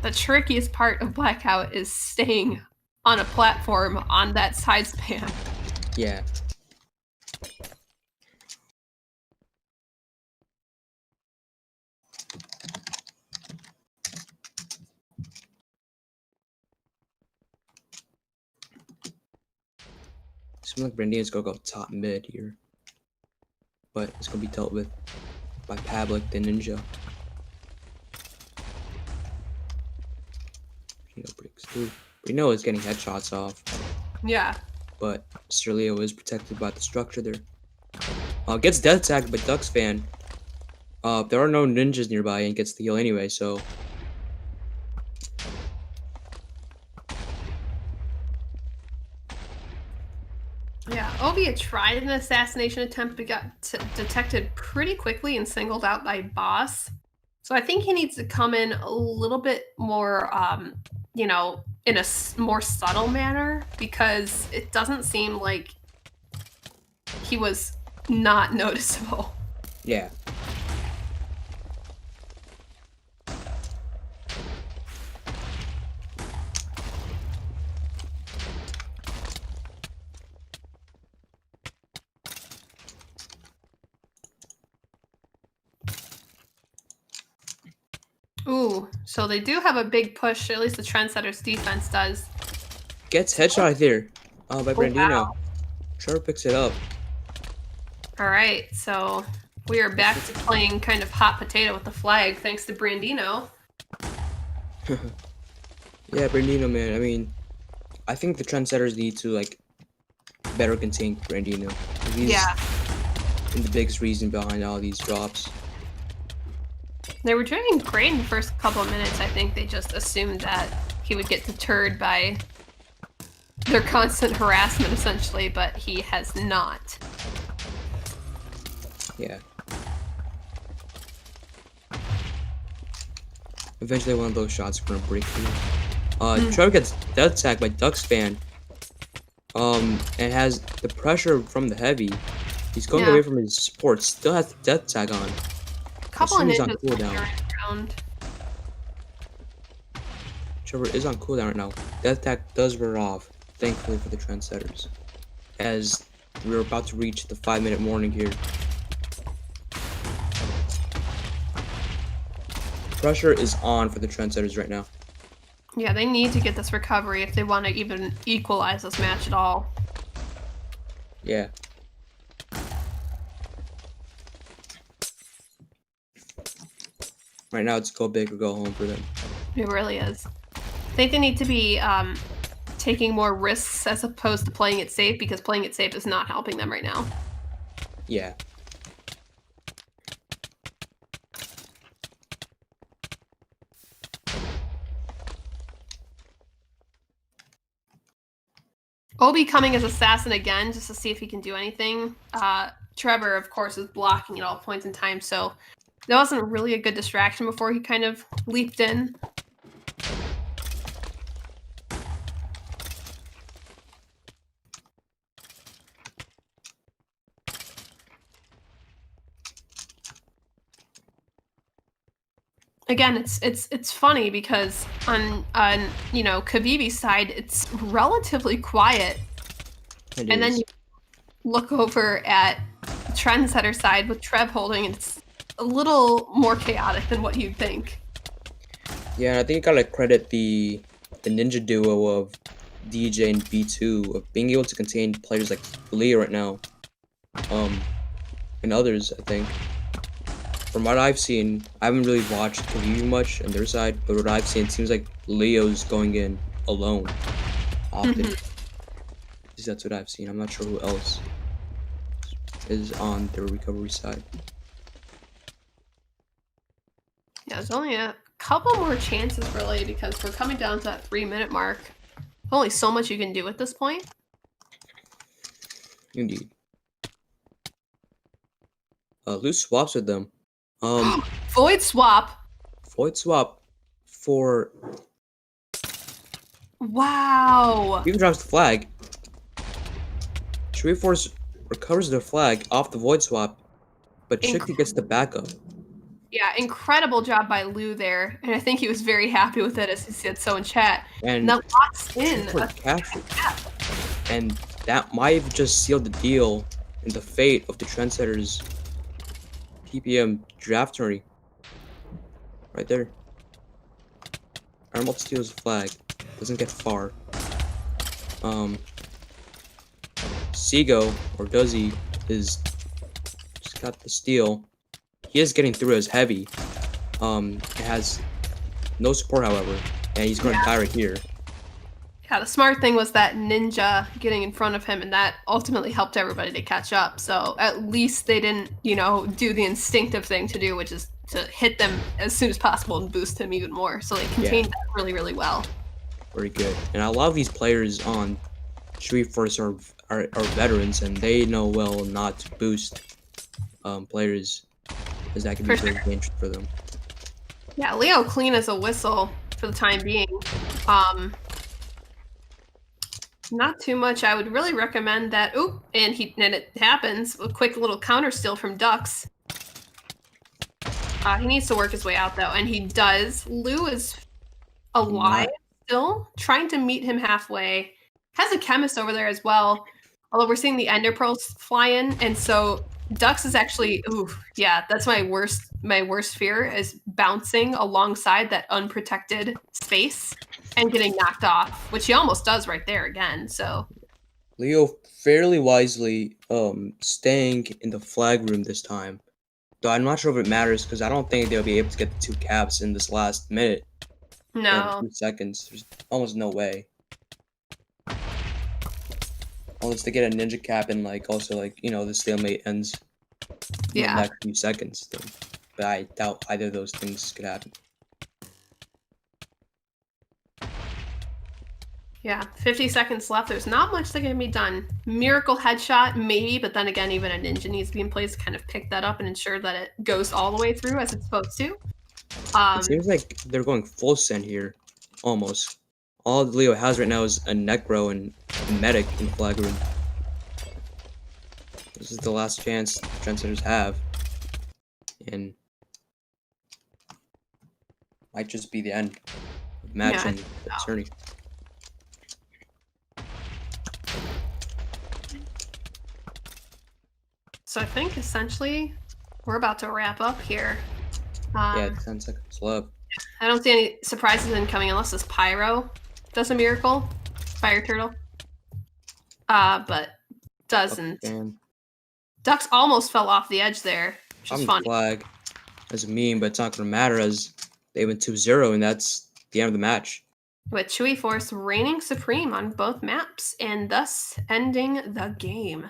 The trickiest part of Blackout is staying on a platform on that side span. Yeah. Seems like Brandina's gonna go top mid here. But it's gonna be dealt with by Pavlik, the ninja. Breaks through. Brandino is getting headshots off. Yeah. But Sterlio is protected by the structure there. Gets death tagged by Dux Fan. There are no ninjas nearby and gets the heal anyway, so. Yeah, Obi had tried an assassination attempt but got detected pretty quickly and singled out by Boss. So I think he needs to come in a little bit more, in a more subtle manner because it doesn't seem like he was not noticeable. Yeah. Ooh, so they do have a big push, at least the Trendsetters defense does. Gets headshot there by Brandino. Wow. Trevor picks it up. All right, so we are back to playing kind of hot potato with the flag, thanks to Brandino. Yeah, Brandino, man. I mean, I think the Trendsetters need to, better contain Brandino. He's the biggest reason behind all these drops. They were doing great in the first couple of minutes. I think they just assumed that he would get deterred by their constant harassment, essentially, but he has not. Yeah. Eventually, one of those shots are gonna break through. Trevor gets death tagged by Dux Fan. And has the pressure from the heavy. He's going away from his support. Still has the death tag on. Couple of ninjas cooldown. around. Trevor is on cooldown right now. Death Attack does wear off, thankfully for the Trendsetters, as we're about to reach the 5-minute warning here. Pressure is on for the Trendsetters right now. Yeah, they need to get this recovery if they want to even equalize this match at all. Yeah. Right now, it's go big or go home for them. It really is. I think they need to be taking more risks as opposed to playing it safe, because playing it safe is not helping them right now. Yeah. Obi coming as assassin again just to see if he can do anything. Trevor, of course, is blocking at all points in time, so that wasn't really a good distraction before he kind of leaped in. Again, it's funny because on Kavivi's side, it's relatively quiet. It And then is. you look over at Trendsetter side with Trev holding, and it's a little more chaotic than what you'd think. Yeah, and I think I gotta credit the ninja duo of DJ and B2 of being able to contain players like Leo right now. And others, I think. From what I've seen, I haven't really watched Kavivi much on their side, but what I've seen, it seems like Leo's going in alone often. At least that's what I've seen. I'm not sure who else is on their recovery side. Yeah, there's only a couple more chances really because we're coming down to that 3-minute mark. Only so much you can do at this point. Indeed. Loose swaps with them. Void swap. Void swap for Wow. even drops the flag. Choowie Force recovers their flag off the void swap, but Shikti gets the backup. Yeah, incredible job by Lou there, and I think he was very happy with it, as he said so in chat. And that locks in a capture. And that might have just sealed the deal and the fate of the Trendsetters PPM draft tourney. Right there. Armold steals the flag. Doesn't get far. Seago, or does he, is just got the steal. He is getting through as heavy. It has no support, however, and he's going to die right here. Yeah, the smart thing was that ninja getting in front of him, and that ultimately helped everybody to catch up. So at least they didn't, do the instinctive thing to do, which is to hit them as soon as possible and boost him even more. So they contained that really, really well. Very good. And a lot of these players on Choowie Force are veterans, and they know well not to boost players, as that can be very dangerous for them. Yeah, Leo clean as a whistle for the time being. Not too much. I would really recommend that. Oop, and it happens. A quick little counter steal from Dux. He needs to work his way out though, and he does. Lou is alive still, trying to meet him halfway. Has a chemist over there as well. Although we're seeing the ender pearls fly in, and so Dux is actually, that's my worst fear is bouncing alongside that unprotected space and getting knocked off, which he almost does right there again. So Leo fairly wisely staying in the flag room this time. Though I'm not sure if it matters because I don't think they'll be able to get the 2 caps in this last minute. No. 2 seconds. There's almost no way. Unless they get a ninja cap and the stalemate ends in the next few seconds. But I doubt either of those things could happen. Yeah, 50 seconds left. There's not much that can be done. Miracle headshot, maybe, but then again, even a ninja needs to be in place to kind of pick that up and ensure that it goes all the way through as it's supposed to. It seems like they're going full send here, almost. All Leo has right now is a Necro and a Medic in the flag room. This is the last chance the Trendsetters have. And might just be the end of match Yeah, in the tourney. So I think essentially we're about to wrap up here. Yeah, 10 seconds left. I don't see any surprises incoming unless this Pyro does a miracle. Fire Turtle. But doesn't. Fan. Ducks almost fell off the edge there, which is I'm funny. flag as a meme, but it's not going to matter as they went 2-0, and that's the end of the match. With Choowie Force reigning supreme on both maps and thus ending the game.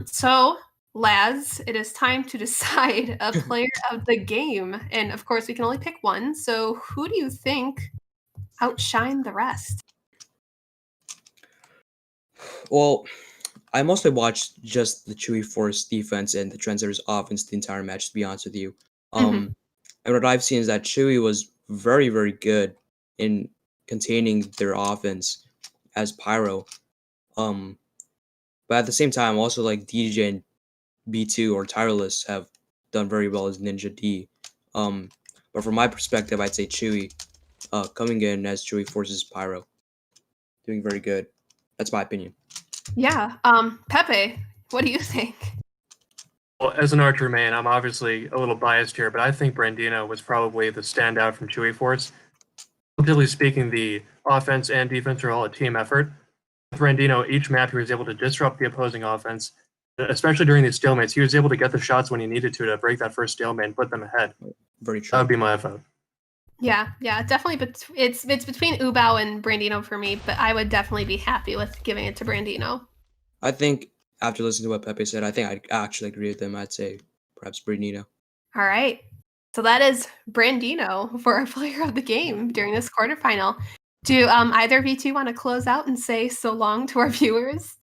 So, lads, it is time to decide a player of the game. And of course, we can only pick one. So, who do you think outshined the rest? Well, I mostly watched just the Choowie Force defense and the Trendsetters offense the entire match, to be honest with you. And what I've seen is that Choowie was very, very good in containing their offense as Pyro. But at the same time, also like DJ and B2 or Tireless have done very well as Ninja D. But from my perspective, I'd say Choowie coming in as Choowie Force's Pyro. Doing very good. That's my opinion. Yeah. Pepe, what do you think? Well, as an Archer main, I'm obviously a little biased here, but I think Brandino was probably the standout from Choowie Force. Relatively speaking, the offense and defense are all a team effort. With Brandino, each map he was able to disrupt the opposing offense, especially during these stalemates. He was able to get the shots when he needed to break that first stalemate and put them ahead. Very true. That would be my vote. Yeah, definitely. But it's between Ubao and Brandino for me, but I would definitely be happy with giving it to Brandino. I think after listening to what Pepe said, I think I'd actually agree with him. I'd say perhaps Brandino. All right. So that is Brandino for our player of the game during this quarterfinal. Do either of you two want to close out and say so long to our viewers?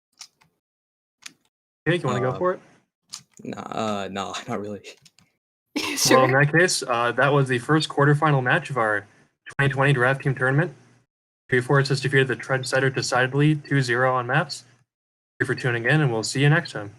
Okay, you want to go for it? No, not really. Sure. Well, in that case, that was the first quarterfinal match of our 2020 Draft Team Tournament. Choowie Force has defeated the Trendsetter decidedly 2-0 on maps. Thank you for tuning in, and we'll see you next time.